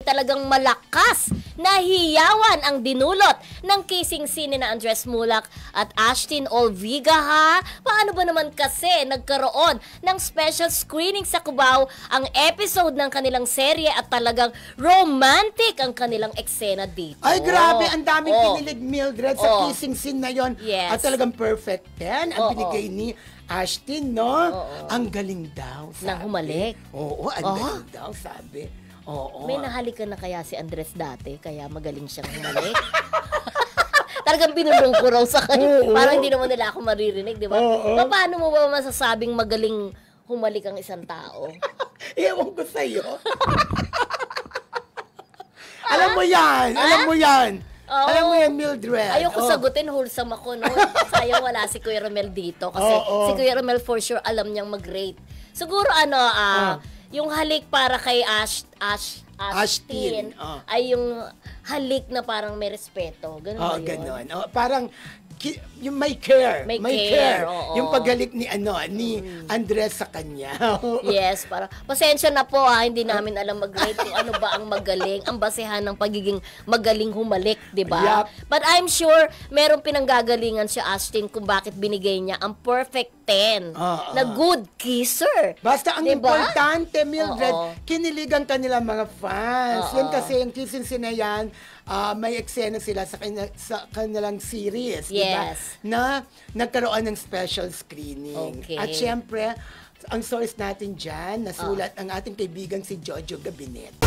talagang malakas na hiyawan ang dinulot ng kissing scene na Andres Mulak at Ashtin Olviga ha. Paano ba naman kasi nagkaroon ng special screening sa Cubao ang episode ng kanilang serye at talagang romantic ang kanilang eksena dito. Ay grabe, ang daming kinilig Mildred sa kissing scene na yon. At talagang perfect 10 ang binigay ni Ashtin, no? Ang galing daw, sabi. Nang humalik. Oo, ang galing daw, sabi. Oo. May nahalikan na kaya si Andres dati, kaya magaling siyang humalik? Talagang binulong ko raw sa kanya. Parang hindi naman nila ako maririnig, di ba? Paano mo ba masasabing magaling humalik ang isang tao? Ewan ko sa'yo. Alam mo yan, alam mo yan. Alam mo yan, Mildred. Ayoko sagutin, wholesome ako, no? Sayang wala si Kuya Romel dito. Kasi si Kuya Romel for sure alam niyang mag-rate. Siguro yung halik para kay Ashtin ay yung halik na parang may respeto. Ganun ba yun? Ganun. Parang yung may care. May care. Yung paghalik ni Andres sa kanya. Yes, para pasensya na po hindi namin alam mag-rate kung ano ba ang magaling, ang basehan ng pagiging magaling humalik, 'di ba? Yep. But I'm sure merong pinanggagalingan si Ashtin kung bakit binigay niya ang perfect 10 na good kisser. Basta ang importante, Mildred, kiniligan kanila mga fans. Yan kasi yung kissing scene na yan, may eksena sila sa kanilang series, diba? Na nagkaroon ng special screening. At syempre, ang source natin dyan, nasulat ang ating kaibigan si Jojo Gabinet.